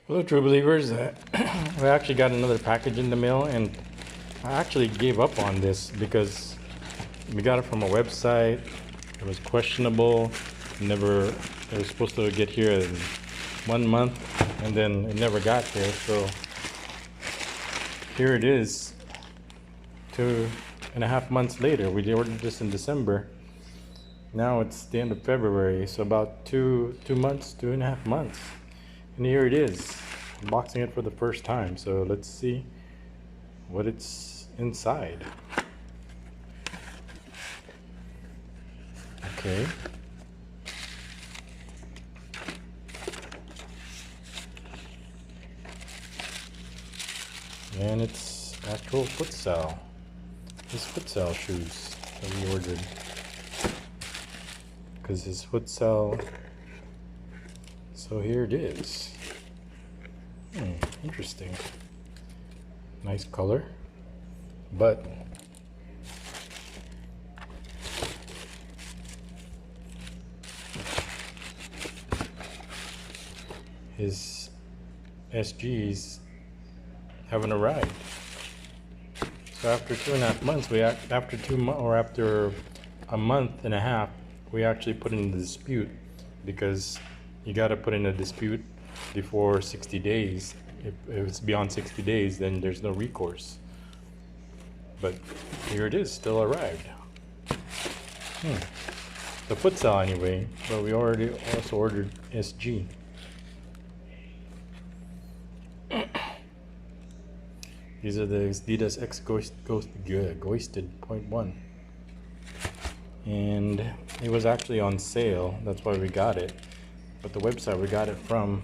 Hello, true believers. We actually got another package in the mail, and I actually gave up on this because we got it from a website. It was questionable. Never. It was supposed to get here in 1 month, and then it never got here. So here it is, 2.5 months later. We ordered this in December. Now it's the end of February, so about two months, 2.5 months. And here it is, unboxing it for the first time. So let's see what it's inside. Okay. And it's actual futsal. His futsal shoes that we ordered. Because his futsal. So here it is. Interesting. Nice color. But his SGs haven't arrived. So after 2.5 months, after a month and a half, we actually put in the dispute, because you got to put in a dispute before 60 days. If it's beyond 60 days, then there's no recourse. But here it is, still arrived. The futsal anyway, but we already also ordered SG. These are the Adidas X Ghosted 0.1. And it was actually on sale, that's why we got it. But the website we got it from,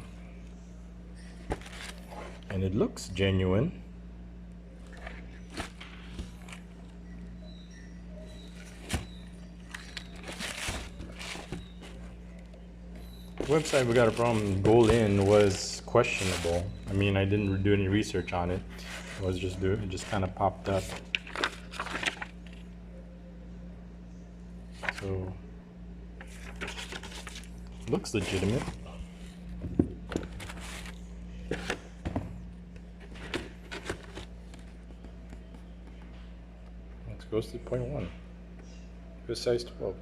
and it looks genuine. The website we got it from, GoalInn, was questionable. I mean, I didn't do any research on it. It just kind of popped up. So looks legitimate. Let's go to 0.1. Good size 12.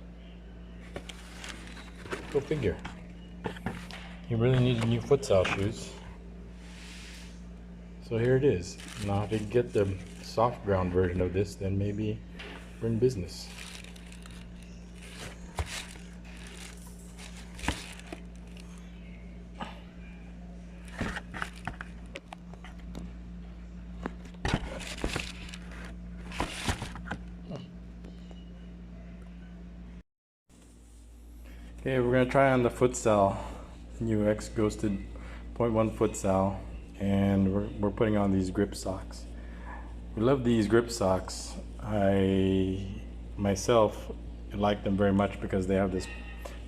Go figure. You really need new futsal shoes. So here it is. Now if you get the soft ground version of this, then maybe we're in business. Okay, we're gonna try on the futsal, new X Ghosted 0.1 futsal, and we're putting on these grip socks. We love these grip socks. I myself like them very much because they have this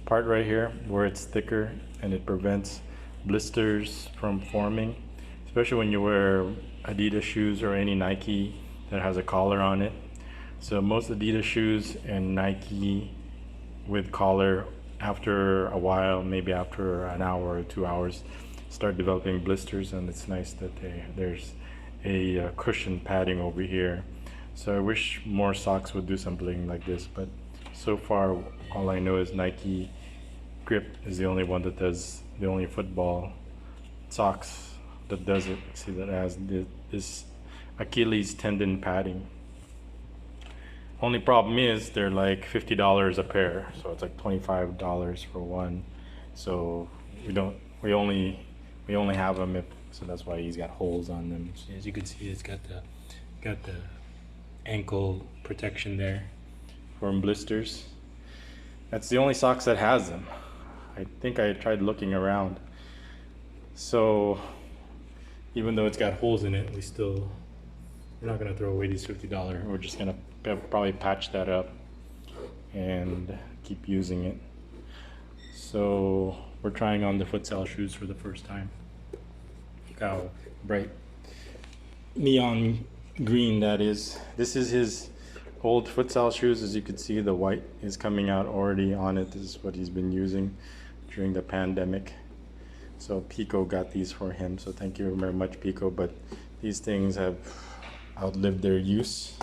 part right here where it's thicker and it prevents blisters from forming, especially when you wear Adidas shoes or any Nike that has a collar on it. So most Adidas shoes and Nike with collar, after a while, maybe after an hour or 2 hours, start developing blisters, and it's nice that there's a cushion padding over here. So I wish more socks would do something like this, but so far all I know is Nike Grip is the only one that does, the only football socks that does it. See, that has this Achilles tendon padding. Only problem is they're like $50 a pair, so it's like $25 for one. So we only have them so that's why he's got holes on them. So as you can see, it's got the ankle protection there from blisters. That's the only socks that has them. I think I tried looking around. So even though it's got holes in it, we're not gonna throw away these $50. We're just gonna probably patch that up and keep using it. So we're trying on the futsal shoes for the first time. Look how bright neon green that is. This is his old futsal shoes. As you can see, the white is coming out already on it. This is what he's been using during the pandemic. So Pico got these for him, so thank you very much, Pico. But these things have outlived their use,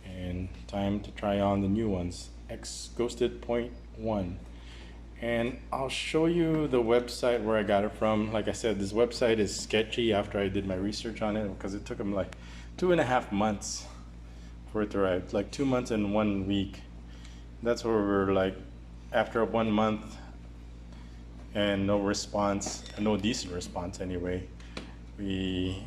and time to try on the new ones. X Ghosted Point 1. And I'll show you the website where I got it from. Like I said, this website is sketchy after I did my research on it, because it took them like 2.5 months for it to arrive, like 2 months and 1 week. That's where we're like, after 1 month and no response, no decent response anyway, we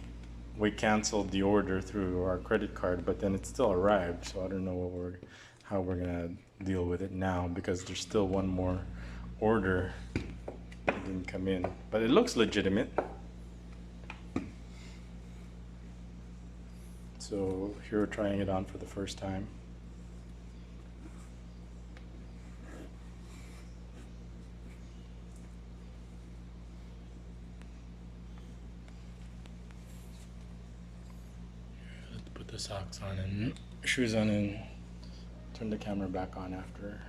canceled the order through our credit card, but then it still arrived. So I don't know how we're gonna deal with it now, because there's still one more order that didn't come in, but it looks legitimate. So here we're trying it on for the first time. Let's put the socks on and shoes on and turn the camera back on after.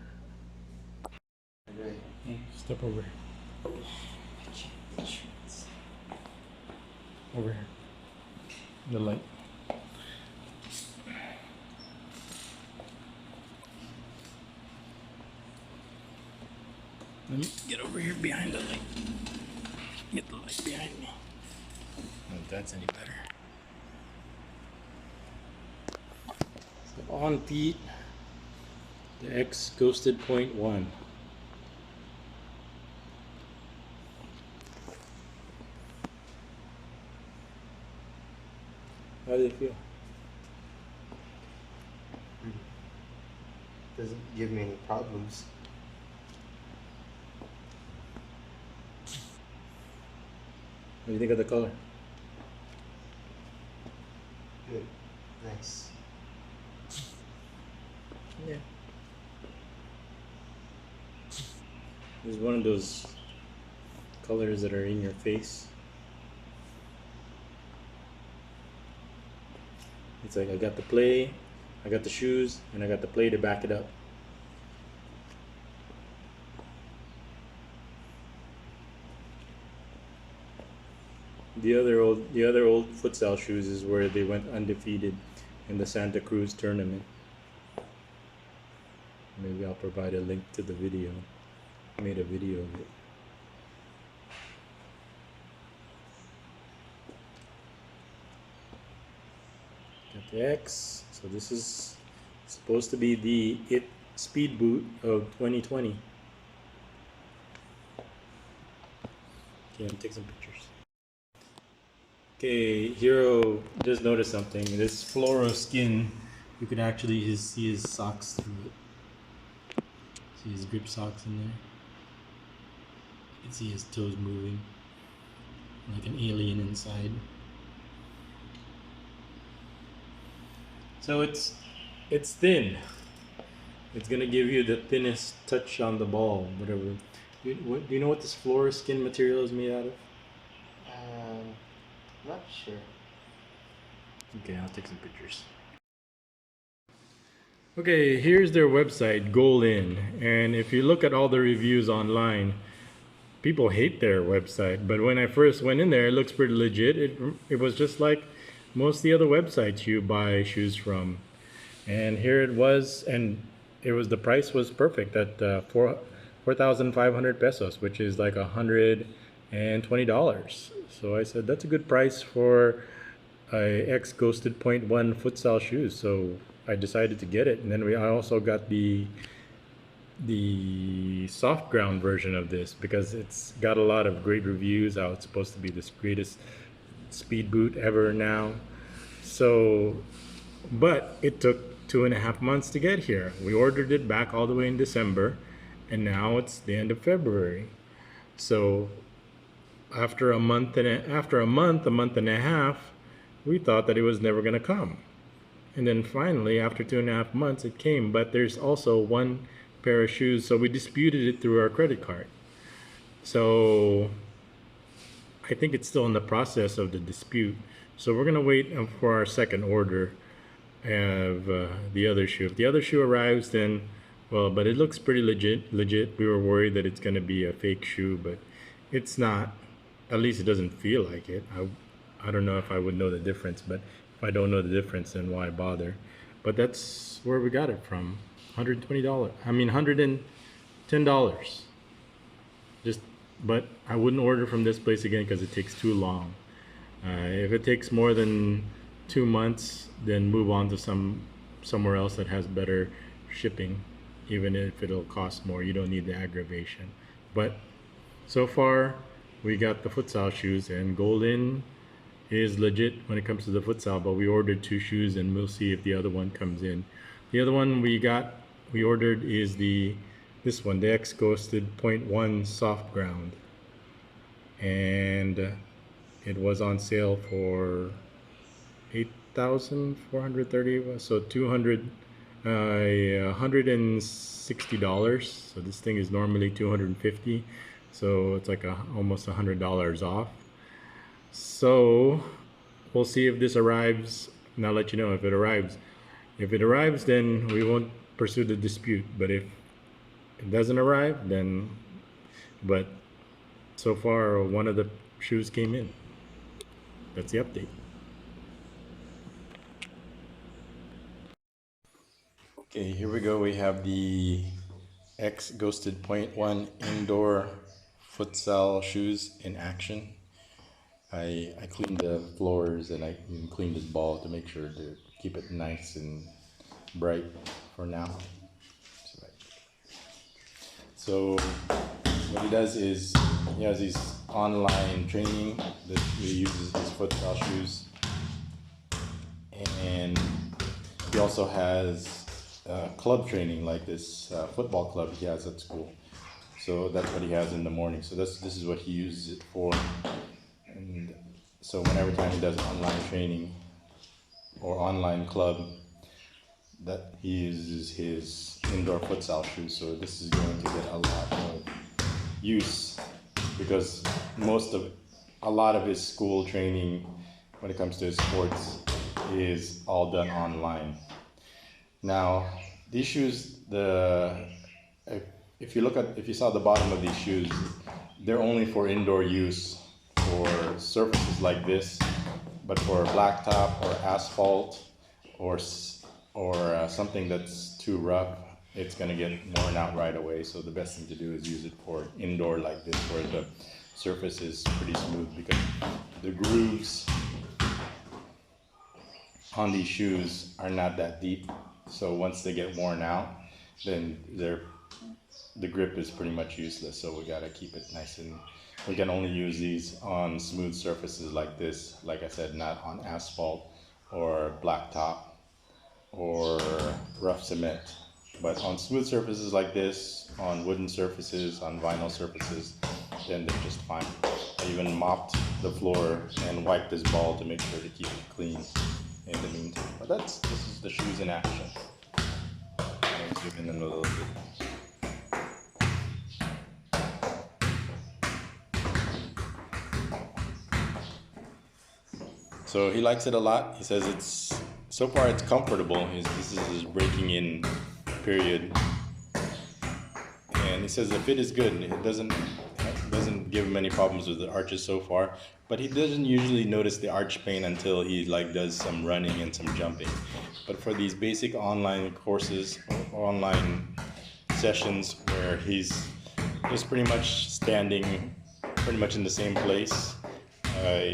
Step over here. Over here. The light. Let me get over here behind the light. Get the light behind me. I don't know if that's any better. So on feet, the X Ghosted Point 1. How do they feel? Doesn't give me any problems. What do you think of the color? Good. Nice. Yeah. It's one of those colors that are in your face. It's like I got the play, I got the shoes, and I got the play to back it up. The other old futsal shoes is where they went undefeated in the Santa Cruz tournament. Maybe I'll provide a link to the video. I made a video of it. Got the X. So this is supposed to be the speed boot of 2020. Okay, I'm take some pictures. Okay, Hero just noticed something. This fluoro skin, you could actually see his socks through it. See his grip socks in there. You can see his toes moving like an alien inside. So it's thin. It's gonna give you the thinnest touch on the ball, whatever. Do you know what this fluoro skin material is made out of? Not sure. Okay, I'll take some pictures. Okay, here's their website, GoalInn, and if you look at all the reviews online, people hate their website, but when I first went in there, it looks pretty legit. It was just like most of the other websites you buy shoes from, and here it was, and the price was perfect at 4,500 pesos, which is like $120. So I said that's a good price for a X Ghosted Point 1 futsal shoes. So I decided to get it, and then I also got the soft ground version of this because it's got a lot of great reviews. How it's supposed to be this greatest speed boot ever now. So, but it took 2.5 months to get here. We ordered it back all the way in December, and now it's the end of February. So after a month and a half, we thought that it was never going to come. And then finally, after 2.5 months, it came. But there's also one pair of shoes, so we disputed it through our credit card. So I think it's still in the process of the dispute. So we're going to wait for our second order of the other shoe. If the other shoe arrives, then, well, but it looks pretty legit. We were worried that it's going to be a fake shoe, but it's not. at least it doesn't feel like it. I don't know if I would know the difference, but if I don't know the difference, then why bother? But that's where we got it from. $120. I mean, $110. Just, but I wouldn't order from this place again because it takes too long. If it takes more than 2 months, then move on to somewhere else that has better shipping, even if it'll cost more. You don't need the aggravation. But so far, we got the futsal shoes, and GoalInn is legit when it comes to the futsal. But we ordered 2 shoes, and we'll see if the other one comes in. The other one we ordered is this one, the X Ghosted 0.1 soft ground, and it was on sale for $8,430, so $160. So this thing is normally $250, so it's like almost $100 off. So we'll see if this arrives, and I'll let you know if it arrives. If it arrives, then we won't pursue the dispute. But if it doesn't arrive, then, but so far one of the shoes came in. That's the update. Okay, here we go. We have the X Ghosted 0.1 indoor futsal shoes in action. I cleaned the floors and I cleaned this ball to make sure to keep it nice and bright for now. So what he does is he has these online training that he uses his futsal shoes, and he also has club training, like this football club he has at school. So that's what he has in the morning. So this is what he uses it for. And so whenever time he does online training or online club, that he uses his indoor futsal shoes. So this is going to get a lot of use because a lot of his school training when it comes to his sports is all done online. Now these shoes, if you saw the bottom of these shoes, they're only for indoor use for surfaces like this, but for blacktop or asphalt or something that's too rough, it's gonna get worn out right away. So the best thing to do is use it for indoor like this, where the surface is pretty smooth, because the grooves on these shoes are not that deep. So once they get worn out, then the grip is pretty much useless. So we gotta keep it nice, and we can only use these on smooth surfaces like this. Like I said, not on asphalt or blacktop or rough cement, but on smooth surfaces like this, on wooden surfaces, on vinyl surfaces, then they're just fine. I even mopped the floor and wiped this ball to make sure to keep it clean in the meantime. But this is the shoes in action. I'll zoom in a little bit. So he likes it a lot. He says so far it's comfortable. This is his breaking in period, and he says the fit is good. It doesn't give him any problems with the arches so far, but he doesn't usually notice the arch pain until he does some running and some jumping. But for these basic online courses or online sessions where he's just pretty much standing pretty much in the same place,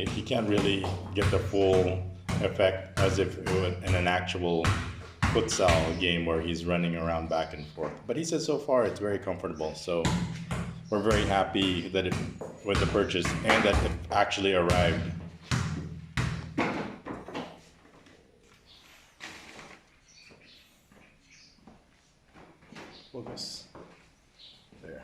he can't really get the full effect as if it was in an actual futsal game where he's running around back and forth. But he says so far it's very comfortable. So we're very happy that with the purchase and that it actually arrived. Focus. There.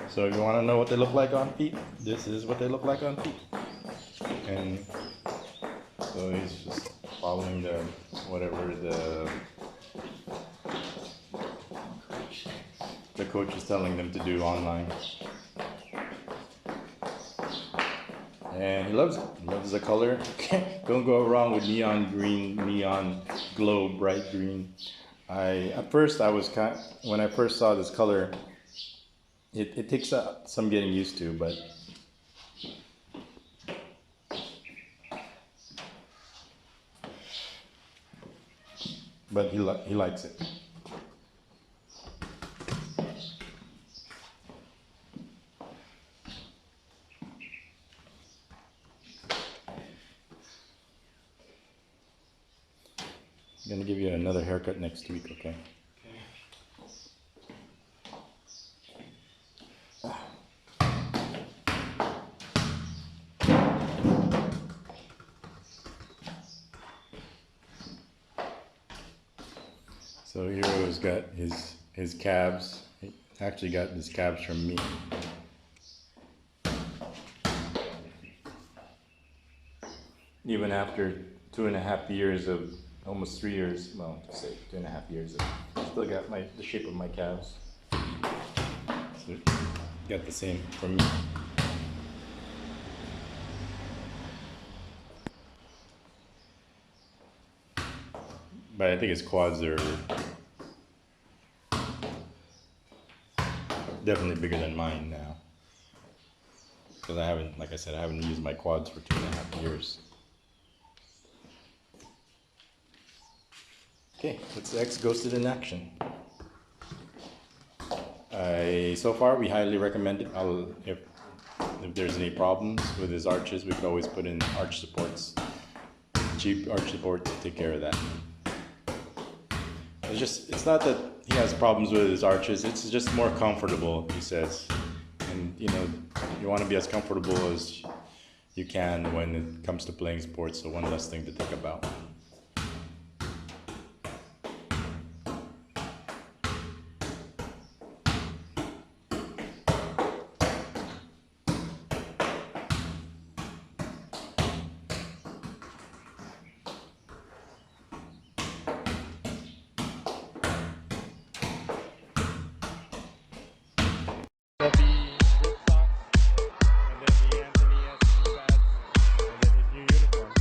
So if you want to know what they look like on feet, this is what they look like on feet. And so he's just following whatever the coach is telling them to do online. And he loves it. He loves the color. Don't go wrong with neon green, neon glow, bright green. At first I was when I first saw this color, it takes some getting used to, but he likes it. I'm gonna give you another haircut next week, okay? So Hero's got his calves. He actually got his calves from me. Even after 2.5 years of, almost 3 years, well, say 2.5 years, still got the shape of my calves. So got the same from me. But I think his quads are definitely bigger than mine now. Because I haven't, like I said, I haven't used my quads for 2.5 years. Okay, that's X Ghosted in action. So far, we highly recommend it. If there's any problems with his arches, we could always put in arch supports, cheap arch supports to take care of that. It's not that he has problems with his arches, it's just more comfortable, he says. And you know, you want to be as comfortable as you can when it comes to playing sports, so one less thing to think about. There'll be group socks, and then the Anthony has knee pads, and then his new uniform.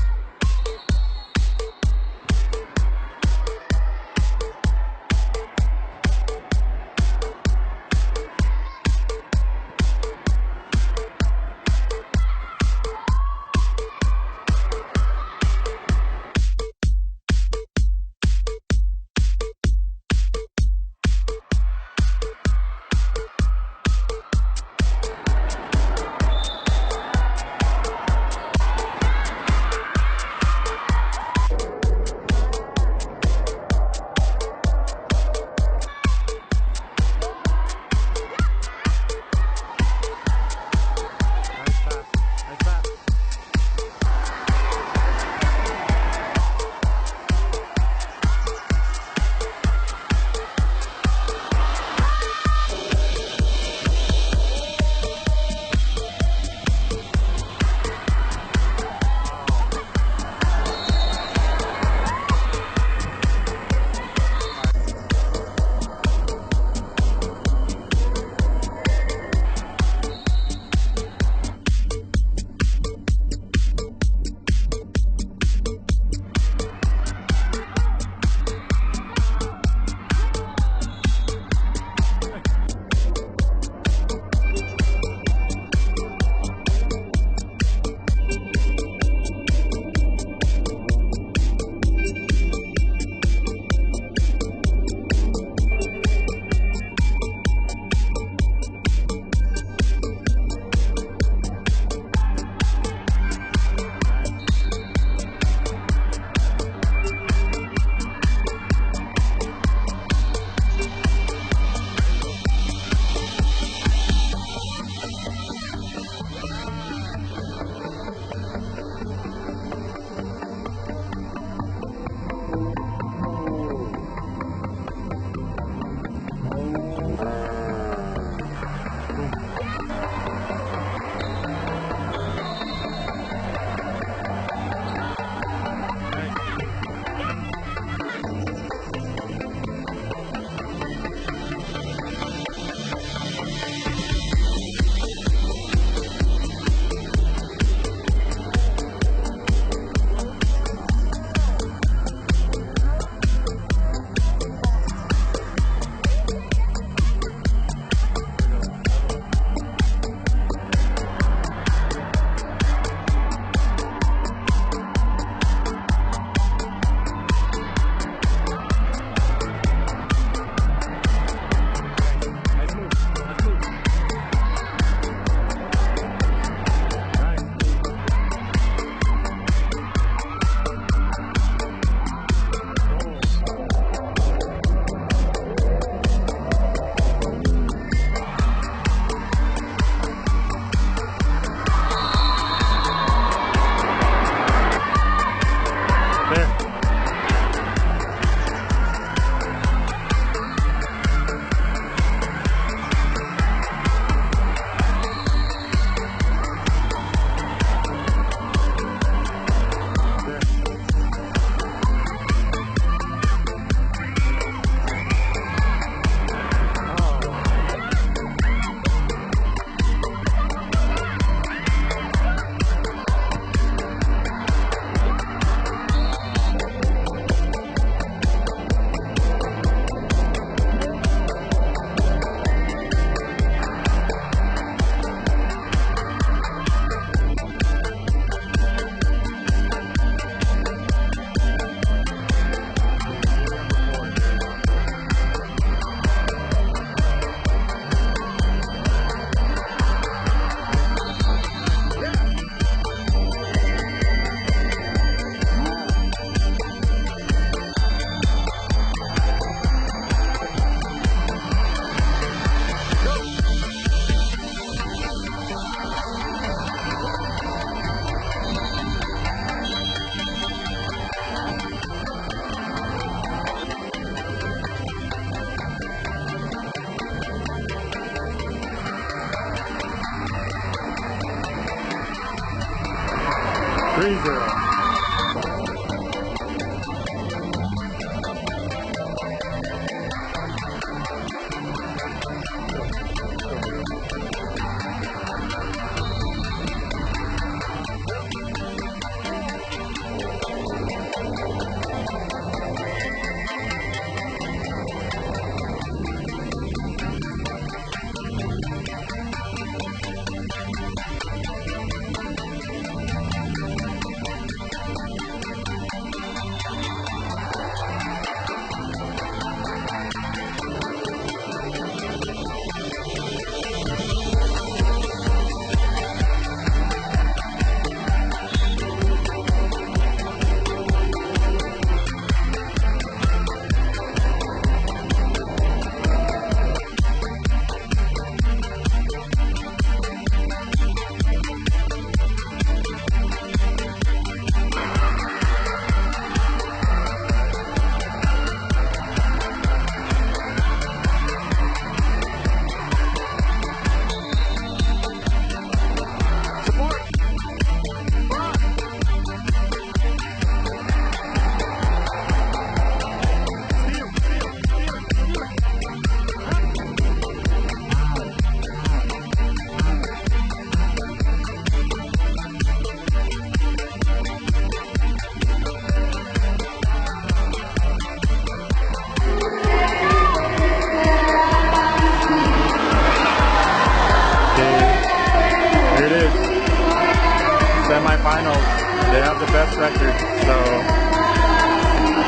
Semi-finals. They have the best record, so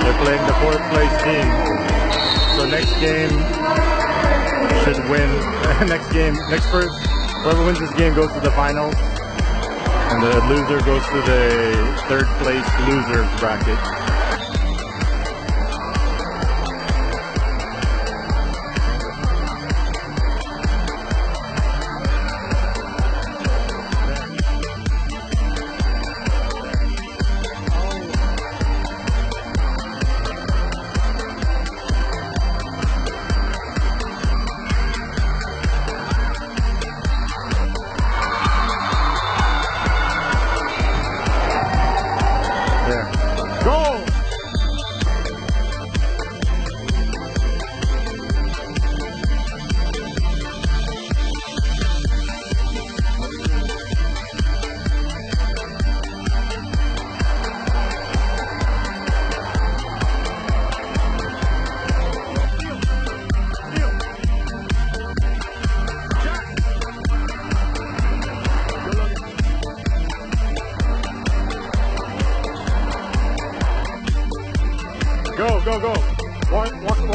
they're playing the 4th place team. So next game should win. Whoever wins this game goes to the finals, and the loser goes to the 3rd place loser bracket. Go. Walk.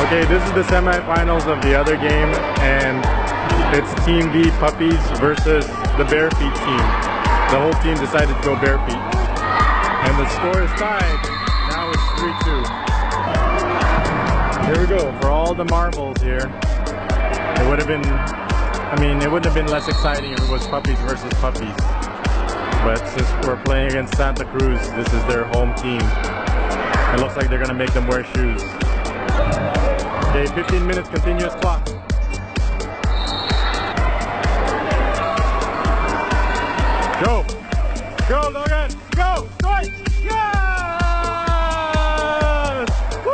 Okay, this is the semi-finals of the other game, and it's Team B Puppies versus the Bare Feet team. The whole team decided to go bare feet, and the score is tied. Now it's 3-2. Here we go for all the marbles here. It would have been, it wouldn't have been less exciting if it was Puppies versus Puppies. But since we're playing against Santa Cruz, this is their home team. It looks like they're gonna make them wear shoes. Okay, 15 minutes continuous clock. Go! Go, Logan! Go! Strike! Yes! Woo!